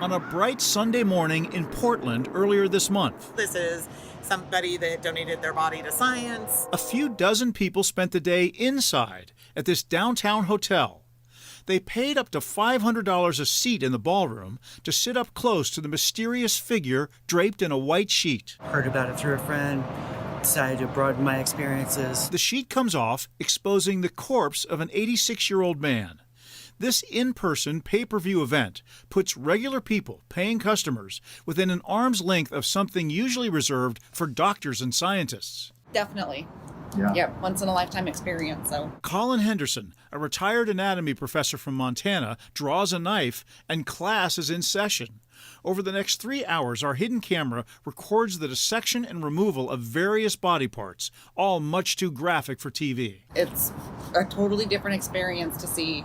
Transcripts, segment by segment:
on a bright Sunday morning in Portland earlier this month. This is somebody that donated their body to science. A few dozen people spent the day inside at this downtown hotel. They paid up to $500 a seat in the ballroom to sit up close to the mysterious figure draped in a white sheet. Heard about it through a friend, decided to broaden my experiences. The sheet comes off, exposing the corpse of an 86-year-old man. This in-person pay-per-view event puts regular people, paying customers, within an arm's length of something usually reserved for doctors and scientists. Definitely. Yeah. Yep, once-in-a-lifetime experience. So, Colin Henderson, a retired anatomy professor from Montana, draws a knife, and class is in session. Over the next 3 hours, our hidden camera records the dissection and removal of various body parts, all much too graphic for TV. it's a totally different experience to see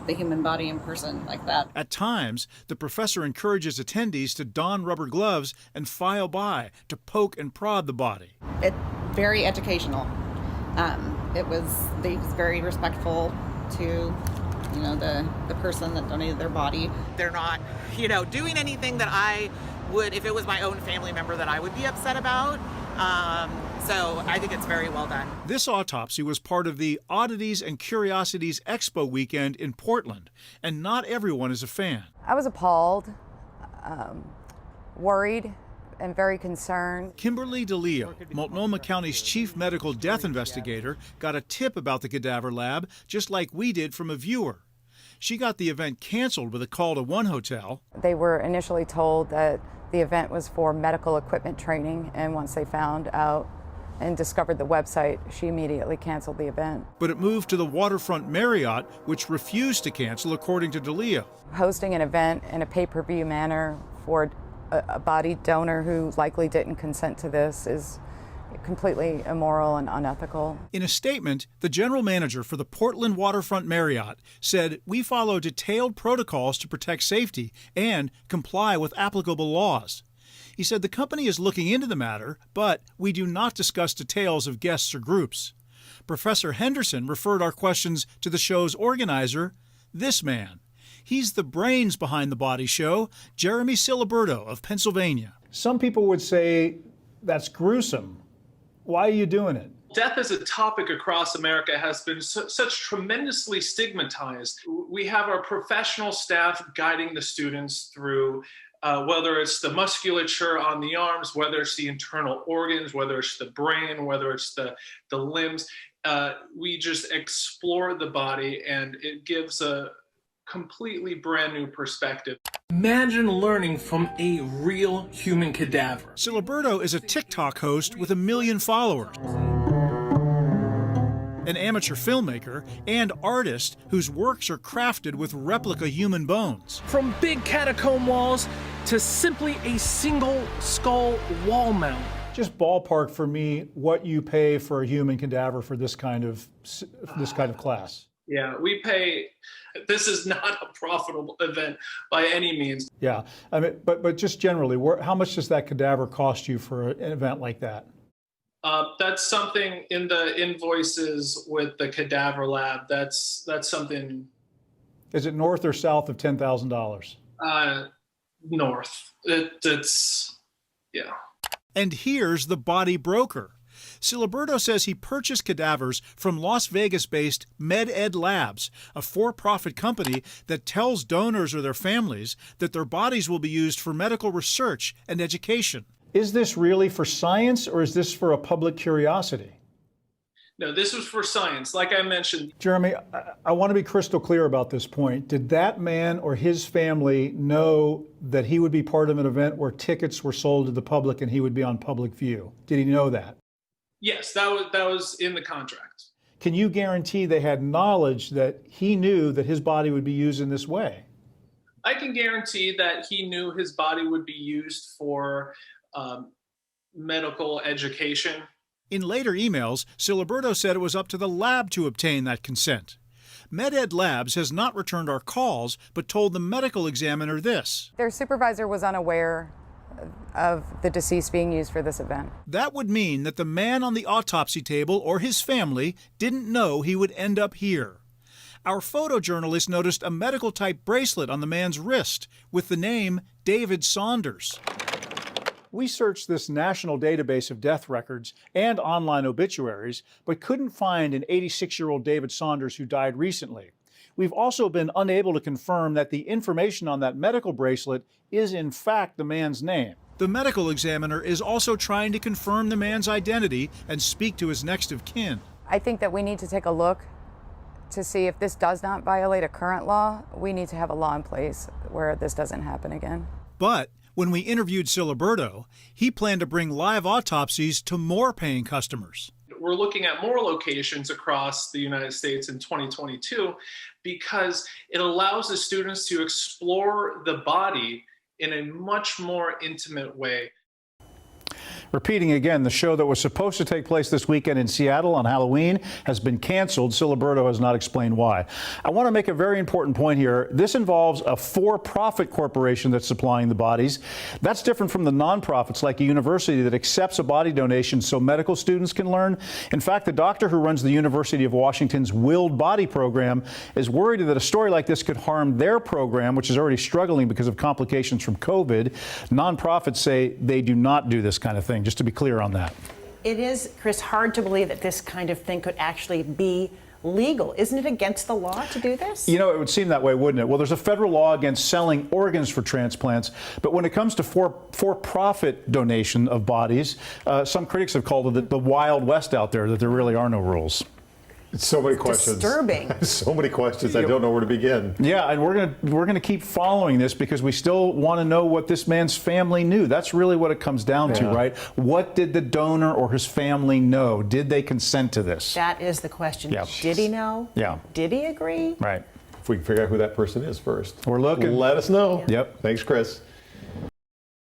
the human body in person like that. At times, the professor encourages attendees to don rubber gloves and file by to poke and prod the body. It's very educational. They was very respectful to, the person that donated their body. They're not, doing anything that I would, if it was my own family member, that I would be upset about. So I think it's very well done. This autopsy was part of the Oddities and Curiosities Expo weekend in Portland, and not everyone is a fan. I was appalled, worried, and very concerned. Kimberly DeLeo, Multnomah County's chief medical death investigator, got a tip about the cadaver lab just like we did from a viewer. She got the event canceled with a call to one hotel. They were initially told that the event was for medical equipment training, and once they found out and discovered the website, she immediately canceled the event. But it moved to the Waterfront Marriott, which refused to cancel, according to DeLeo. Hosting an event in a pay-per-view manner for a body donor who likely didn't consent to this is completely immoral and unethical. In a statement, the general manager for the Portland Waterfront Marriott said, "We follow detailed protocols to protect safety and comply with applicable laws." He said the company is looking into the matter, but we do not discuss details of guests or groups. Professor Henderson referred our questions to the show's organizer, this man. He's the brains behind the body show, Jeremy Siliberto of Pennsylvania. Some people would say that's gruesome. Why are you doing it? Death as a topic across America has been such tremendously stigmatized. We have our professional staff guiding the students through whether it's the musculature on the arms, whether it's the internal organs, whether it's the brain, whether it's the limbs. We just explore the body, and it gives a completely brand new perspective. Imagine learning from a real human cadaver. Siliberto is a TikTok host with 1 million followers, an amateur filmmaker and artist whose works are crafted with replica human bones. From big catacomb walls to simply a single skull wall mount. Just ballpark for me what you pay for a human cadaver for this kind of class. Yeah, we pay. This is not a profitable event by any means. Yeah, I mean, but just generally, how much does that cadaver cost you for an event like that? That's something in the invoices with the cadaver lab. That's something. Is it north or south of $10,000? North. It's yeah. And here's the body broker. Siliberto says he purchased cadavers from Las Vegas-based MedEd Labs, a for-profit company that tells donors or their families that their bodies will be used for medical research and education. Is this really for science, or is this for a public curiosity? No, this was for science, like I mentioned. Jeremy, I want to be crystal clear about this point. Did that man or his family know that he would be part of an event where tickets were sold to the public and he would be on public view? Did he know that? Yes, that was in the contract. Can you guarantee they had knowledge that he knew that his body would be used in this way? I can guarantee that he knew his body would be used for medical education. In later emails, Siliberto said it was up to the lab to obtain that consent. MedEd Labs has not returned our calls, but told the medical examiner this. Their supervisor was unaware of the deceased being used for this event. That would mean that the man on the autopsy table or his family didn't know he would end up here. Our photojournalist noticed a medical-type bracelet on the man's wrist with the name David Saunders. We searched this national database of death records and online obituaries, but couldn't find an 86-year-old David Saunders who died recently. We've also been unable to confirm that the information on that medical bracelet is in fact the man's name. The medical examiner is also trying to confirm the man's identity and speak to his next of kin. I think that we need to take a look to see if this does not violate a current law. We need to have a law in place where this doesn't happen again. But when we interviewed Siliberto, he planned to bring live autopsies to more paying customers. We're looking at more locations across the United States in 2022 because it allows the students to explore the body in a much more intimate way. Repeating again, the show that was supposed to take place this weekend in Seattle on Halloween has been canceled. Siliberto has not explained why. I want to make a very important point here. This involves a for-profit corporation that's supplying the bodies. That's different from the nonprofits like a university that accepts a body donation so medical students can learn. In fact, the doctor who runs the University of Washington's Willed Body program is worried that a story like this could harm their program, which is already struggling because of complications from COVID. Nonprofits say they do not do this kind of thing, just to be clear on that. It is, Chris, hard to believe that this kind of thing could actually be legal. Isn't it against the law to do this? You know, it would seem that way, wouldn't it? Well, there's a federal law against selling organs for transplants, but when it comes to for-profit donation of bodies, some critics have called it the Wild West out there, that there really are no rules. So many questions. Disturbing. So many questions. I don't know where to begin. Yeah, and we're gonna keep following this because we still want to know what this man's family knew. That's really what it comes down to, right? What did the donor or his family know? Did they consent to this? That is the question. Yeah. Did he know? Yeah. Did he agree? Right. If we can figure out who that person is first. We're looking. Let us know. Yep. Thanks, Chris.